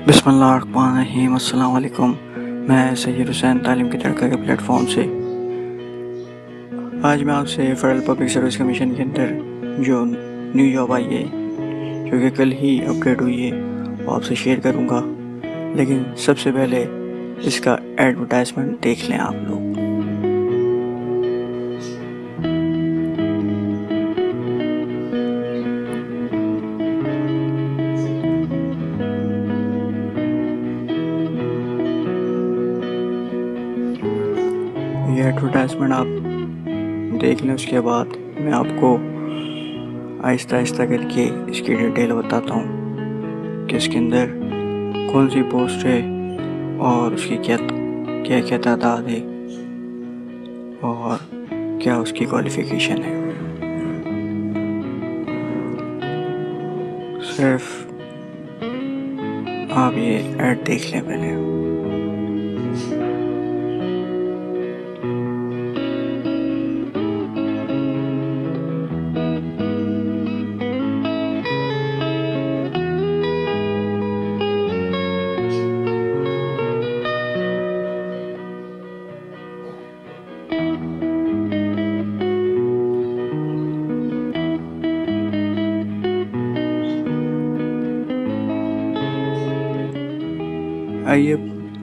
बिस्मिल्लाहिर्रहमानिर्रहीम। अस्सलाम वालेकुम। मैं सैयद हुसैन तालीम की तड़का के प्लेटफॉर्म से आज मैं आपसे फेडरल पब्लिक सर्विस कमीशन के अंदर जो न्यू जॉब आई है, जो कि कल ही अपडेट हुई है, वो आपसे शेयर करूंगा। लेकिन सबसे पहले इसका एडवर्टाइजमेंट देख लें आप लोग। ये एडवर्टाइजमेंट आप देख लें, उसके बाद मैं आपको आहिस्ता आहिस्ता करके इसकी डिटेल बताता हूँ कि इसके अंदर कौन सी पोस्ट है और उसकी क्या क्या क्या तादाद है और क्या उसकी क्वालिफिकेशन है। सिर्फ आप ये ऐड देख लें पहले। आइए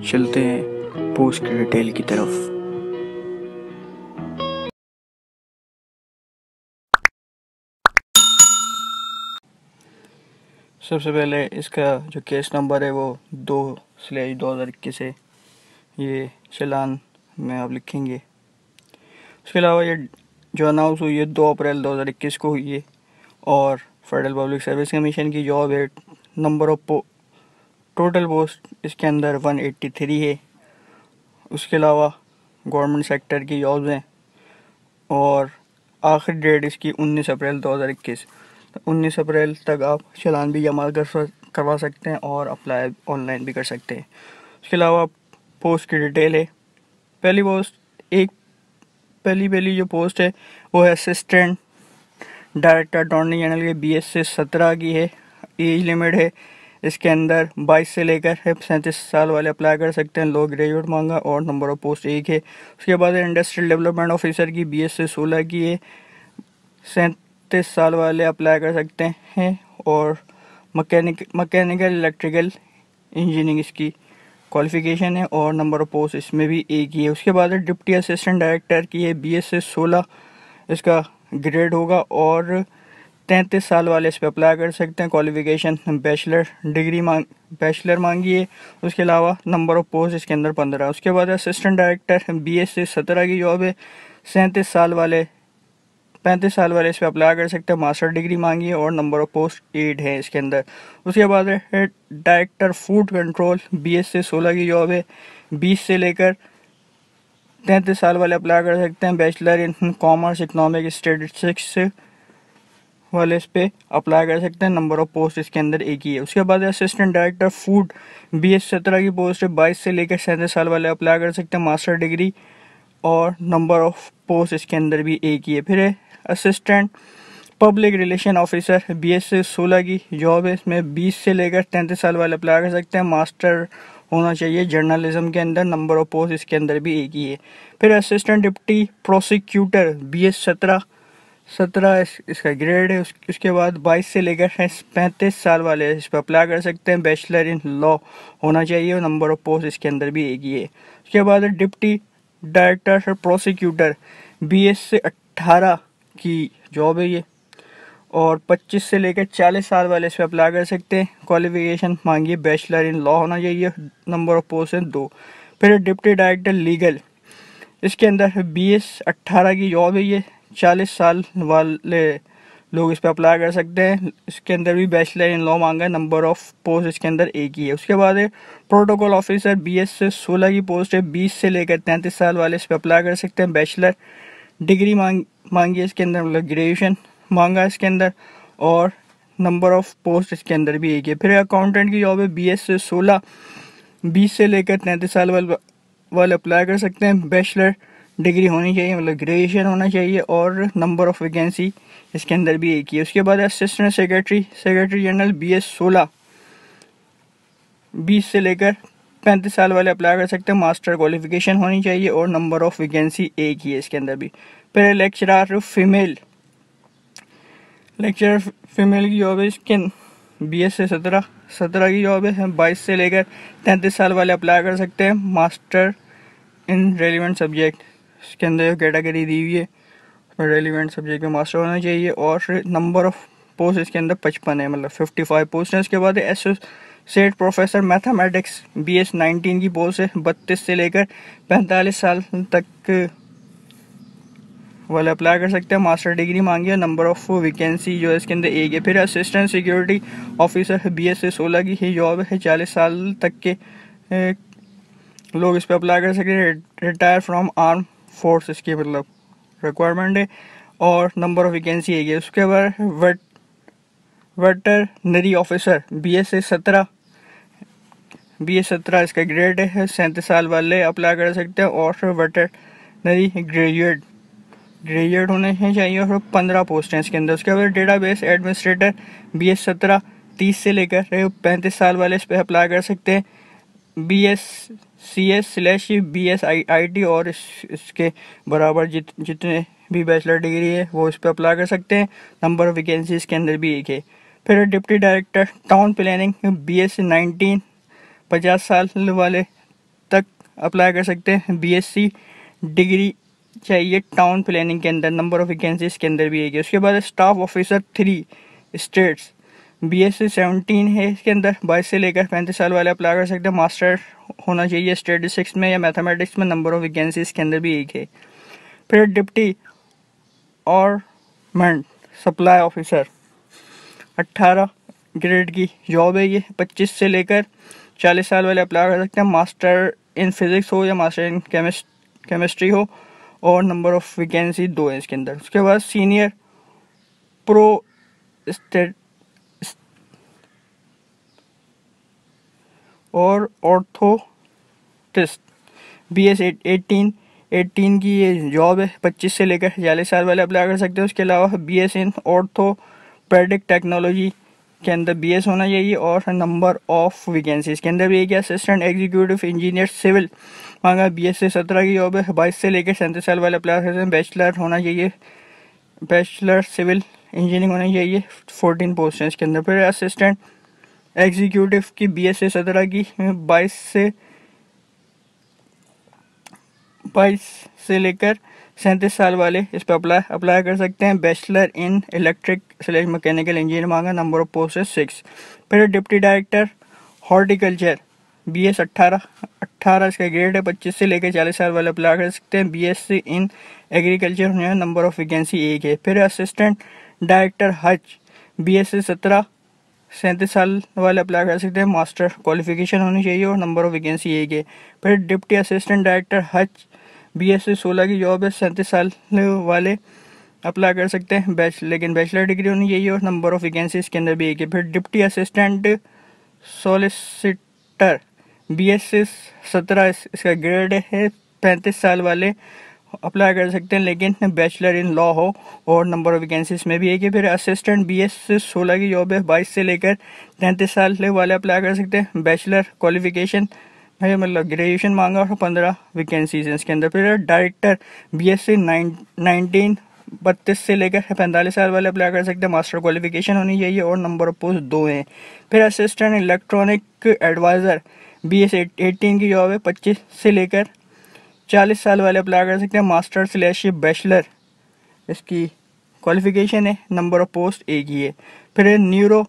चलते हैं पोस्ट की डिटेल की तरफ। सबसे पहले इसका जो केस नंबर है वो 2/2021 है। ये चालान में आप लिखेंगे। उसके अलावा ये जो अनाउंस हुई है 2 अप्रैल 2021 को हुई है और फेडरल पब्लिक सर्विस कमीशन की जॉब है। नंबर ऑफ टोटल पोस्ट इसके अंदर 183 है। उसके अलावा गवर्नमेंट सेक्टर की जॉब्स हैं और आखिरी डेट इसकी 19 अप्रैल 2021। तो 19 अप्रैल तक आप चालान भी जमा करवा सकते हैं और अप्लाई ऑनलाइन भी कर सकते हैं। उसके अलावा पोस्ट की डिटेल है। पहली जो पोस्ट है वो है असिस्टेंट डायरेक्टर अटॉर्नी जनरल के BS से 17 की है। एज लिमिट है इसके अंदर 22 से लेकर 37 साल वाले अप्लाई कर सकते हैं। लो ग्रेजुएट मांगा और नंबर ऑफ पोस्ट 1 है। उसके बाद इंडस्ट्रियल डेवलपमेंट ऑफिसर की BS से 16 की है। 37 साल वाले अप्लाई कर सकते हैं और मैकेनिकल इलेक्ट्रिकल इंजीनियरिंग इसकी क्वालिफिकेशन है और नंबर ऑफ पोस्ट इसमें भी 1 ही है। उसके बाद डिप्टी असिस्टेंट डायरेक्टर की है। BS से 16 इसका ग्रेड होगा और 33 साल वाले इस पर अप्लाई कर सकते हैं। क्वालिफिकेशन बैचलर मांगी है। उसके अलावा नंबर ऑफ पोस्ट इसके अंदर 15। उसके बाद असिस्टेंट डायरेक्टर BS से 17 की जॉब है। 35 साल वाले इस पर अप्लाई कर सकते हैं। मास्टर डिग्री मांगी है और नंबर ऑफ पोस्ट 8 है इसके अंदर। उसके बाद है डायरेक्टर फूड कंट्रोल BS से 16 की जॉब है। 20 से लेकर 33 साल वाले अप्लाई कर सकते हैं। Bachelor in commerce economic statistics वाले इस पे अप्लाई कर सकते हैं। नंबर ऑफ पोस्ट इसके अंदर 1 ही है। उसके बाद असिस्टेंट डायरेक्टर फूड BS 17 की पोस्ट है। 22 से लेकर 37 साल वाले अप्लाई कर सकते हैं। मास्टर डिग्री और नंबर ऑफ पोस्ट इसके अंदर भी 1 ही है। फिर assistant public relation officer BS से 16 की जॉब है। इसमें 20 से लेकर 33 साल वाले अप्लाई कर सकते हैं। मास्टर होना चाहिए जर्नलिज्म के अंदर। नंबर ऑफ पोस्ट इसके अंदर भी 1 ही है। फिर असिस्टेंट डिप्टी प्रोसिक्यूटर BS 17 इसका ग्रेड है। उसके बाद 22 से लेकर 35 साल वाले इस पर अप्लाई कर सकते हैं। बैचलर इन लॉ होना चाहिए और नंबर ऑफ पोस्ट इसके अंदर भी 1 ही है। उसके बाद डिप्टी डायरेक्टर प्रोसिक्यूटर BS से 18 की जॉब है ये और 25 से लेकर 40 साल वाले इस पर अप्लाई कर सकते हैं। क्वालिफिकेशन मांगी है बैचलर इन लॉ होना चाहिए। नंबर ऑफ पोस्ट है 2। फिर डिप्टी डायरेक्टर लीगल इसके अंदर BS 18 की जॉब है ये। 40 साल वाले लोग इस पर अप्लाई कर सकते हैं। इसके अंदर भी बैचलर इन लॉ मांगा है। नंबर ऑफ पोस्ट इसके अंदर 1 ही है। उसके बाद है प्रोटोकॉल ऑफिसर BS से 16 की पोस्ट है। 20 से लेकर 33 साल वाले इस पर अप्लाई कर सकते हैं। बैचलर डिग्री मांगी है इसके अंदर, मतलब ग्रेजुएशन मांगा है इसके अंदर और नंबर ऑफ पोस्ट इसके अंदर भी 1 है। फिर अकाउंटेंट की जॉब है BS से 16। 20 से लेकर 33 साल वाले अप्लाई कर सकते हैं। बैचलर डिग्री होनी चाहिए, मतलब ग्रेजुएशन होना चाहिए और नंबर ऑफ वैकेंसी इसके अंदर भी 1 ही है। उसके बाद असिस्टेंट सेक्रेटरी जनरल BS 16 20 से लेकर 35 साल वाले अप्लाई कर सकते हैं। मास्टर क्वालिफिकेशन होनी चाहिए और नंबर ऑफ वैकेंसी एक ही है इसके अंदर भी। फिर लेक्चरर फीमेल की जॉब है इसके 20 से 17 की जॉब है। 22 से लेकर 33 साल वाले अप्लाई कर सकते हैं। मास्टर इन रेलिवेंट सब्जेक्ट इसके अंदर कैटेगरी दी हुई है, रेलिवेंट सब्जेक्ट में मास्टर होना चाहिए। और नंबर ऑफ पोस्ट इसके अंदर 55 है, मतलब 55 पोस्ट है। इसके बाद एसोसिएट प्रोफेसर मैथमेटिक्स BS 19 की पोस्ट है। 32 से लेकर 45 साल तक वाले अप्लाई कर सकते हैं। मास्टर डिग्री मांगी है। नंबर ऑफ वैकेंसी जो है इसके अंदर एक है। फिर असिस्टेंट सिक्योरिटी ऑफिसर BS से 16 की ही जॉब है। 40 साल तक के लोग इस पर अप्लाई कर सकते हैं। रिटायर फ्रॉम आर्म फोर्स इसकी मतलब रिक्वायरमेंट है और नंबर ऑफ वैकेंसी एक है। उसके बाद वेटरनरी ऑफिसर BS से 17 इसका ग्रेड है। 37 साल वाले अप्लाई कर सकते हैं। और वेटरनरी ग्रेजुएट होने चाहिए और 15 पोस्ट हैं इसके अंदर। उसके बाद डेटाबेस एडमिनिस्ट्रेटर BS 17 30 से लेकर 35 साल वाले इस पर अप्लाई कर सकते हैं। BScs/BSIT और इसके बराबर जितने भी बैचलर डिग्री है वो इस पर अप्लाई कर सकते हैं। नंबर ऑफ वैकेंसी इसके अंदर भी एक है। फिर deputy director town planning BS 19 50 साल वाले तक अप्लाई कर सकते हैं। BSc डिग्री चाहिए टाउन प्लानिंग के अंदर। नंबर ऑफ वैकेंसी इसके अंदर भी एक है। उसके बाद स्टाफ ऑफिसर 3 स्टेट्स BS 17 है इसके अंदर। 22 से लेकर 35 साल वाले अप्लाई कर सकते हैं। मास्टर होना चाहिए स्टैटिस्टिक्स में या मैथमेटिक्स में। नंबर ऑफ वैकेंसी इसके अंदर भी एक है। फिर deputy ornament supply officer 18 grade की जॉब है ये। 25 से लेकर 40 साल वाले अप्लाई कर सकते हैं। मास्टर इन फिजिक्स हो या मास्टर इन केमिस्ट्री हो और नंबर ऑफ वैकेंसी 2 है इसके अंदर। उसके बाद सीनियर प्रो और ऑर्थोटिस्ट BS 18 की ये जॉब है। 25 से लेकर 40 साल वाले अप्लाई कर सकते हैं। उसके अलावा BS इन ऑर्थोपेडिक टेक्नोलॉजी के अंदर BS होना चाहिए और नंबर ऑफ वैकेंसी इसके अंदर भी एक है। असिस्टेंट एग्जीक्यूटिव इंजीनियर सिविल मांगा BS से 17 की जॉब है। 22 से लेकर 37 साल वाले अप्लाई कर सकते हैं। बैचलर होना चाहिए, बैचलर सिविल इंजीनियरिंग होनी चाहिए। 14 पोस्ट हैं इसके अंदर। फिर असिस्टेंट एग्जीक्यूटिव की BS से 17 की 22 से लेकर 37 साल वाले इस पर अप्लाई कर सकते हैं। बैचलर इन इलेक्ट्रिक/मैकेनिकल इंजीनियर मांगा। नंबर ऑफ पोस्ट है 6। फिर डिप्टी डायरेक्टर हॉर्टिकल्चर BS 18 इसका ग्रेड है। 25 से लेकर 40 साल वाले अप्लाई कर सकते हैं। BS इन एग्रीकल्चर होने नंबर ऑफ वैकेंसी एक है। फिर असिस्टेंट डायरेक्टर हज BS से 17 37 साल वाले अप्लाई कर सकते हैं। मास्टर क्वालिफिकेशन होनी चाहिए और नंबर ऑफ वैकेंसी एक है। फिर डिप्टी असिस्टेंट डायरेक्टर हज BS से 16 की जॉब है। 37 साल वाले अप्लाई कर सकते हैं। लेकिन बैचलर डिग्री होनी चाहिए और नंबर ऑफ वैकेंसी इसके अंदर भी एक है। फिर डिप्टी असिस्टेंट सॉलिसिटर BS से 17 इसका ग्रेड है। 35 साल वाले अप्लाई कर सकते हैं लेकिन बैचलर इन लॉ हो और नंबर ऑफ वैकेंसी इसमें भी एक है। फिर असिस्टेंट BS से 16 की जॉब है। 22 से लेकर 33 साल वाले अप्लाई कर सकते हैं। बैचलर क्वालिफिकेशन है, मतलब ग्रेजुएशन मांगा और 15 वैकेंसीज हैं इसके अंदर। फिर डायरेक्टर BS से 19 32 से लेकर 45 साल वाले अप्लाई कर सकते हैं। मास्टर क्वालिफिकेशन होनी चाहिए और नंबर ऑफ पोस्ट 2 हैं। फिर असिस्टेंट इलेक्ट्रॉनिक एडवाइज़र BS 18 की जॉब है। 25 से लेकर 40 साल वाले अप्लाई कर सकते हैं। मास्टर/बैचलर इसकी क्वालिफिकेशन है। नंबर ऑफ पोस्ट एक ही है। फिर न्यूरो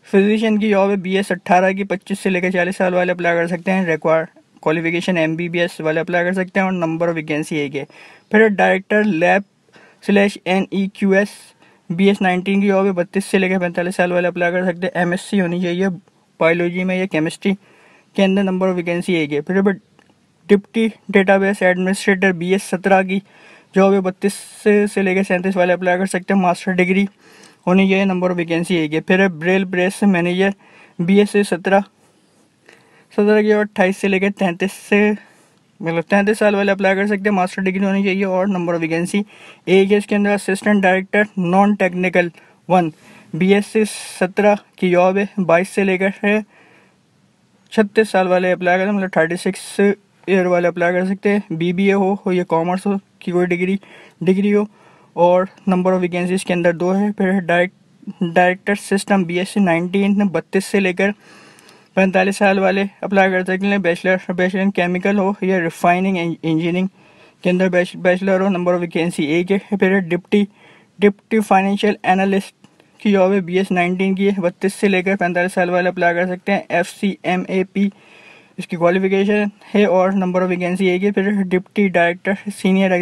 फिजिशियन की जॉब है। BS 18 की। 25 से लेकर 40 साल वाले अप्लाई कर सकते हैं। रिक्वायर्ड क्वालिफिकेशन MBBS वाले अप्लाई कर सकते हैं और नंबर ऑफ वैकेंसी एक है। फिर डायरेक्टर लैब/NEQS BS 19 की जॉब है। 32 से लेकर 45 साल वाले अप्लाई कर सकते हैं। MSc होनी चाहिए बायोलॉजी में या केमिस्ट्री के अंदर। नंबर ऑफ वैकेंसी एक है। फिर डिप्टी डेटाबेस एडमिनिस्ट्रेटर BS 17 की जॉब है। 32 से लेकर 37 वाले अप्लाई कर सकते हैं। मास्टर डिग्री होनी चाहिए। नंबर ऑफ वैकेंसी एक है। फिर ब्रेल प्रेस मैनेजर BS से 17 की और 28 से लेकर 33 साल वाले अप्लाई कर सकते हैं। मास्टर डिग्री होनी चाहिए और नंबर ऑफ वैकेंसी एक है इसके अंदर। Assistant director non technical 1 BS से 17 की जॉब है। 22 से लेकर 36 साल वाले अप्लाई कर, मतलब 36 ईयर वाले अप्लाई कर सकते हैं। BBA हो या कॉमर्स हो की कोई डिग्री हो, और नंबर ऑफ वैकेंसीज के अंदर 2 है। फिर डायरेक्टर सिस्टम BSc 19 32 से लेकर 45 साल वाले अप्लाई कर सकते हैं। बैचलर इन केमिकल हो या रिफाइनिंग इंजीनियरिंग के अंदर बैचलर हो, नंबर ऑफ वैकेंसी 1 है। फिर डिप्टी फाइनेंशियल एनालिस्ट की जॉब है, BS 19 की है, 32 से लेकर 45 साल वाले अप्लाई कर सकते हैं। FCMAP इसकी क्वालिफिकेशन है और नंबर ऑफ वैकेंसी 1 है। फिर डिप्टी डायरेक्टर सीनियर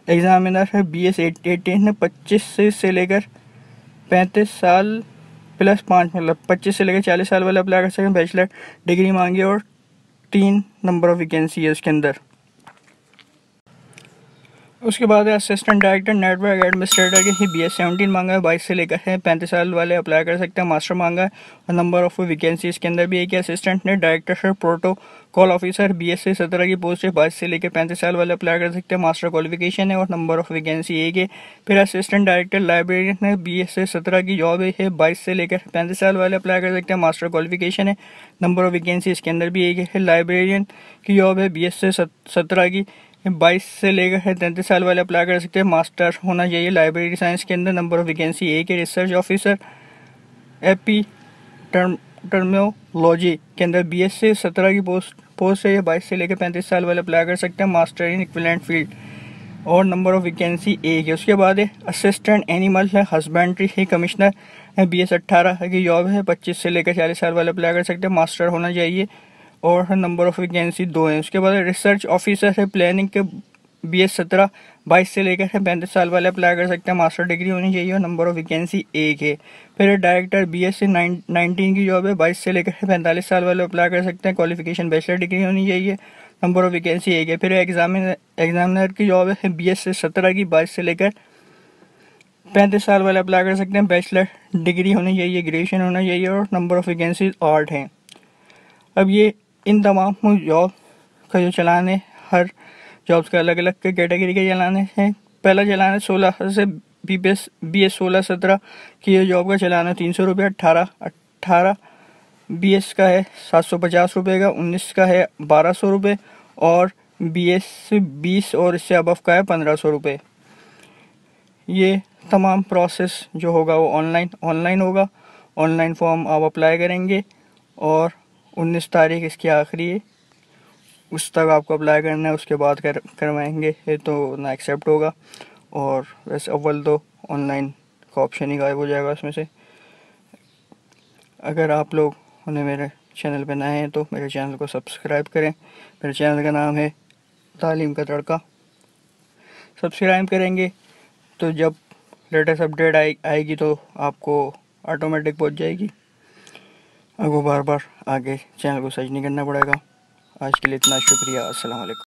एग्जामिनर है, BS 18 है, 25 से लेकर 35 साल प्लस 5, मतलब 25 से लेकर 40 साल वाले अप्लाई कर सकते हैं। बैचलर डिग्री मांगी और 3 नंबर ऑफ वैकेंसी है उसके अंदर। उसके बाद है असिस्टेंट डायरेक्टर नेटवर्क एडमिनिस्ट्रेटर की, BS 17 मांगा है, 22 से लेकर है 35 साल वाले अप्लाई कर सकते हैं। मास्टर मांगा है और नंबर ऑफ वैकेंसी इसके अंदर भी एक है। असिस्टेंट ने डायरेक्टर प्रोटोकॉल ऑफिसर, BS 17 की पोस्ट है, 22 से लेकर 35 साल वाले अप्लाई कर सकते हैं। मास्टर क्वालिफिकेशन है और नंबर ऑफ वैकेंसी एक है। फिर असिस्टेंट डायरेक्टर लाइब्रेरियन है, BS 17 की जॉब है, 22 से लेकर 35 साल वाले अप्लाई कर सकते हैं। मास्टर क्वालिफिकेशन है, नंबर ऑफ वैकेंसी इसके अंदर भी एक है। लाइब्रेरियन की जॉब है, BS 17 की, 22 से लेकर 33 साल वाले अप्लाई कर सकते हैं। मास्टर होना चाहिए लाइब्रेरी साइंस के अंदर, नंबर ऑफ वैकेंसी एक है। रिसर्च ऑफिसर टर्मिनोलॉजी के अंदर BS 17 की पोस्ट है, 22 से लेकर 35 साल वाले अप्लाई कर सकते हैं। मास्टर इन इक्विवेलेंट फील्ड और नंबर ऑफ वैकेंसी एक है। उसके बाद है असिस्टेंट एनिमल है हस्बेंड्री है कमिश्नर है, BS 18 की जॉब है, 25 से लेकर 40 साल वाले अप्लाई कर सकते हैं। मास्टर होना चाहिए और नंबर ऑफ वैकेंसी 2 है। उसके बाद रिसर्च ऑफिसर है प्लानिंग के, BS 17, 22 से लेकर 35 साल वाले अप्लाई कर सकते हैं। मास्टर डिग्री होनी चाहिए और नंबर ऑफ वैकेंसी 1 है। फिर डायरेक्टर BS 19 की जॉब है, 22 से लेकर 45 साल वाले अप्लाई कर सकते हैं। क्वालिफिकेशन बैचलर डिग्री होनी चाहिए, नंबर ऑफ वैकेंसी 1 है। फिर एग्जामिनर की जॉब है, BS 17 की, 22 से लेकर 35 साल वाले अप्लाई कर सकते हैं। बैचलर डिग्री होनी चाहिए, ग्रेजुएशन होना चाहिए और नंबर ऑफ वैकेंसी 8 हैं। अब ये इन तमाम जॉब का जो चलान है, हर जॉब्स का अलग अलग के कैटेगरी के चलान है। पहला चलान है 16 से BS 16-17 की ये जॉब का चलान है 300 रुपये। 18 BS का है 750 रुपये का, 19 का है 1200 रुपये और BS 20 और इससे अबव का है 1500 रुपये। ये तमाम प्रोसेस जो होगा वो ऑनलाइन होगा। ऑनलाइन फॉर्म आप अप्लाई करेंगे और 19 तारीख इसकी आखिरी है, उस तक आपको अप्लाई करना है। उसके बाद करवाएंगे तो ना एक्सेप्ट होगा, और वैसे अव्वल तो ऑनलाइन का ऑप्शन ही गायब हो जाएगा उसमें से। अगर आप लोग उन्हें मेरे चैनल पे नए हैं तो मेरे चैनल को सब्सक्राइब करें। मेरे चैनल का नाम है तालीम का तड़का। सब्सक्राइब करेंगे तो जब लेटेस्ट अपडेट आएगी तो आपको ऑटोमेटिक पहुंच जाएगी, आपको बार बार आगे चैनल को सर्च नहीं करना पड़ेगा। आज के लिए इतना शुक्रिया। अस्सलाम वालेकुम।